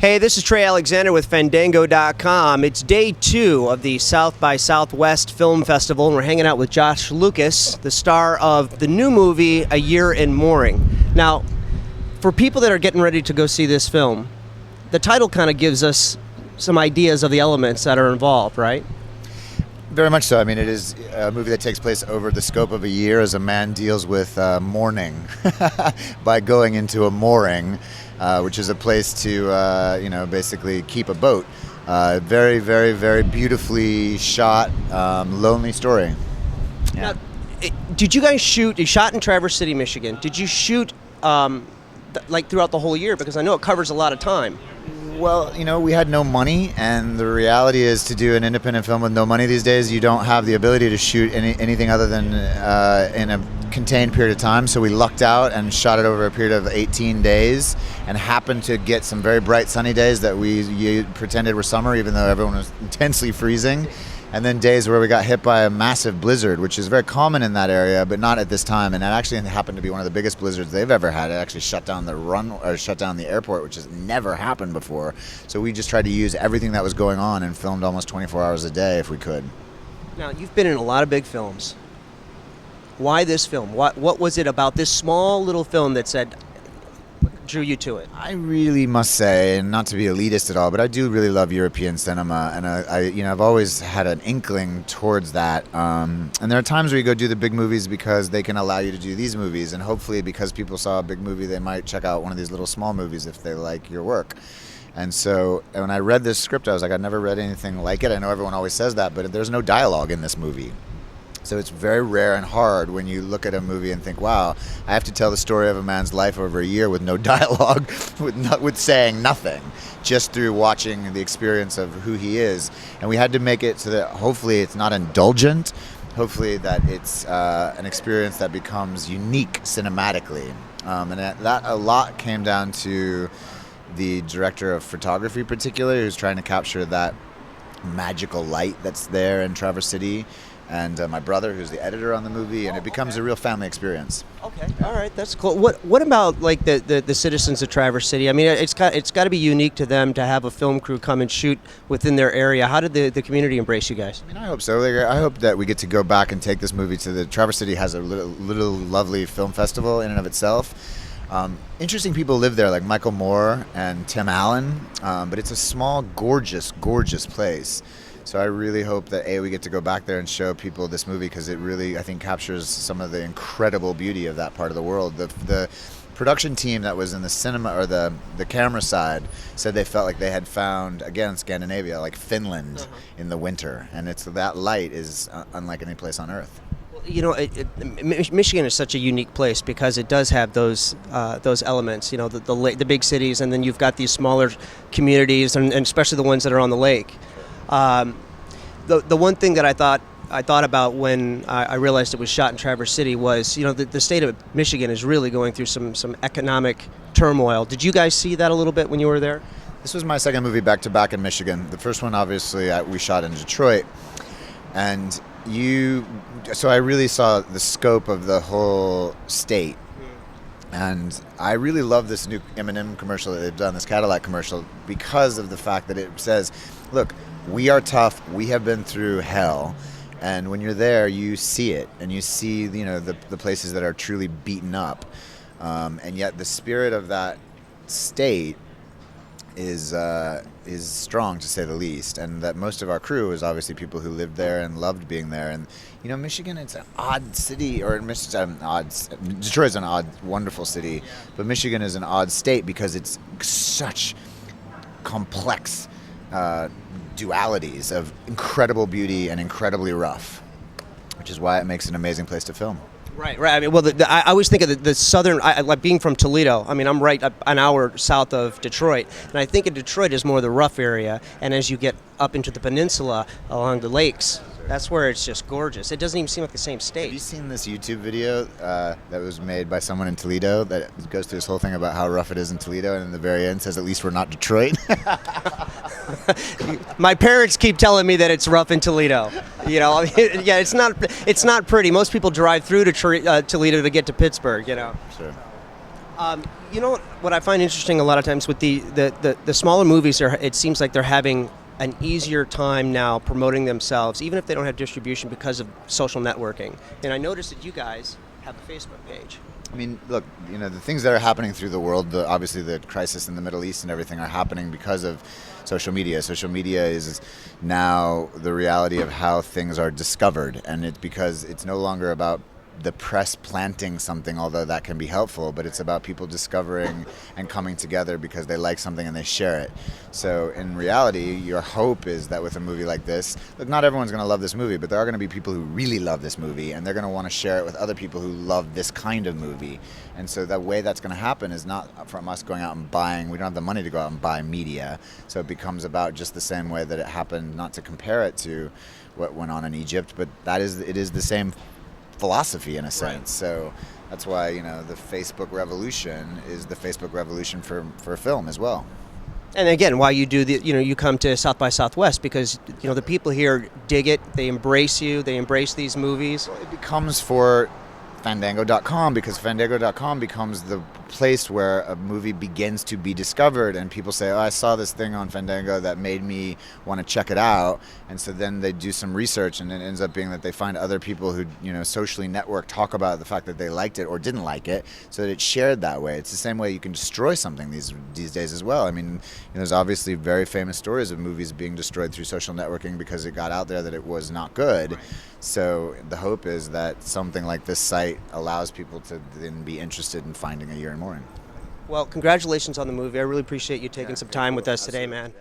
Hey, this is Trey Alexander with Fandango.com. It's day 2 of the South by Southwest Film Festival, and we're hanging out with Josh Lucas, the star of the new movie, A Year in Mooring. Now, for people that are getting ready to go see this film, the title kind of gives us some ideas of the elements that are involved, right? Very much so. I mean, it is a movie that takes place over the scope of a year as a man deals with mourning by going into a mooring, which is a place to, basically keep a boat. Very, very, very beautifully shot, lonely story. Yeah. Now, did you guys shoot? You shot in Traverse City, Michigan. Did you shoot throughout the whole year? Because I know it covers a lot of time. Well, we had no money, and the reality is to do an independent film with no money these days, you don't have the ability to shoot anything other than in a contained period of time. So we lucked out and shot it over a period of 18 days and happened to get some very bright sunny days that we pretended were summer, even though everyone was intensely freezing. And then days where we got hit by a massive blizzard, which is very common in that area, but not at this time. And it actually happened to be one of the biggest blizzards they've ever had. It actually shut down the airport, which has never happened before. So we just tried to use everything that was going on and filmed almost 24 hours a day if we could. Now, you've been in a lot of big films. Why this film? What was it about this small little film that drew you to it? I really must say, and not to be elitist at all, but I do really love European cinema, and I've always had an inkling towards that. And there are times where you go do the big movies because they can allow you to do these movies, and hopefully because people saw a big movie, they might check out one of these little small movies if they like your work. And so when I read this script, I was like, I've never read anything like it. I know everyone always says that, but there's no dialogue in this movie. So it's very rare and hard when you look at a movie and think, wow, I have to tell the story of a man's life over a year with no dialogue, with saying nothing, just through watching the experience of who he is. And we had to make it so that hopefully it's not indulgent, hopefully that it's an experience that becomes unique cinematically. And that a lot came down to the director of photography particularly, who's trying to capture that magical light that's there in Traverse City, and my brother, who's the editor on the movie, and it becomes a real family experience. Okay, all right, that's cool. What about like the citizens of Traverse City? I mean, it's got to be unique to them to have a film crew come and shoot within their area. How did the community embrace you guys? I mean, I hope so. I hope that we get to go back and take this movie to the Traverse City has a little lovely film festival in and of itself. Interesting people live there, like Michael Moore and Tim Allen, but it's a small, gorgeous, gorgeous place. So I really hope that we get to go back there and show people this movie, because it really, I think, captures some of the incredible beauty of that part of the world. The production team that was in the cinema or the camera side said they felt like they had found, again, Scandinavia, like Finland in the winter, and that light is unlike any place on Earth. Michigan is such a unique place because it does have those elements, the big cities, and then you've got these smaller communities, and especially the ones that are on the lake. The one thing that I thought about when I realized it was shot in Traverse City was, the state of Michigan is really going through some economic turmoil. Did you guys see that a little bit when you were there? This was my second movie back-to-back in Michigan. The first one, obviously, we shot in Detroit, and so I really saw the scope of the whole state. And I really love this new M&M commercial that they've done, this Cadillac commercial, because of the fact that it says, look, we are tough, we have been through hell, and when you're there, you see it, and you see, the places that are truly beaten up. And yet the spirit of that state is strong, to say the least, and that most of our crew is obviously people who lived there and loved being there. And Michigan, it's an odd city, Detroit's an odd, wonderful city, but Michigan is an odd state because it's such complex dualities of incredible beauty and incredibly rough, which is why it makes an amazing place to film. Right. I mean, well, I always think of the southern, like being from Toledo. I mean, I'm right an hour south of Detroit, and I think of Detroit as more the rough area. And as you get up into the peninsula along the lakes, that's where it's just gorgeous. It doesn't even seem like the same state. Have you seen this YouTube video that was made by someone in Toledo that goes through this whole thing about how rough it is in Toledo, and in the very end says, at least we're not Detroit? My parents keep telling me that it's rough in Toledo. Yeah, it's not pretty. Most people drive through to Toledo to get to Pittsburgh. Sure. You know what I find interesting a lot of times with the smaller movies are, it seems like they're having an easier time now promoting themselves, even if they don't have distribution because of social networking. And I noticed that you guys have a Facebook page. I mean, look, the things that are happening through the world, obviously the crisis in the Middle East and everything are happening because of social media. Social media is now the reality of how things are discovered, and it's because it's no longer about the press planting something, although that can be helpful, but it's about people discovering and coming together because they like something and they share it. So in reality, your hope is that with a movie like this, look, not everyone's going to love this movie, but there are going to be people who really love this movie, and they're going to want to share it with other people who love this kind of movie. And so the way that's going to happen is not from us going out and buying. We don't have the money to go out and buy media, so it becomes about just the same way that it happened, not to compare it to what went on in Egypt, but it is the same philosophy in a sense. Right. So that's why the Facebook revolution is the Facebook revolution for film as well. And again, why you do you come to South by Southwest, because the people here dig it, they embrace you, they embrace these movies. Well, it becomes for Fandango.com, because Fandango.com becomes the place where a movie begins to be discovered, and people say, oh, I saw this thing on Fandango that made me want to check it out, and so then they do some research, and it ends up being that they find other people who socially network, talk about the fact that they liked it or didn't like it, so that it's shared that way. It's the same way you can destroy something these days as well. I mean, there's obviously very famous stories of movies being destroyed through social networking because it got out there that it was not good. So the hope is that something like this site allows people to then be interested in finding a year and more in. Well, congratulations on the movie. I really appreciate you taking some time with us today, man.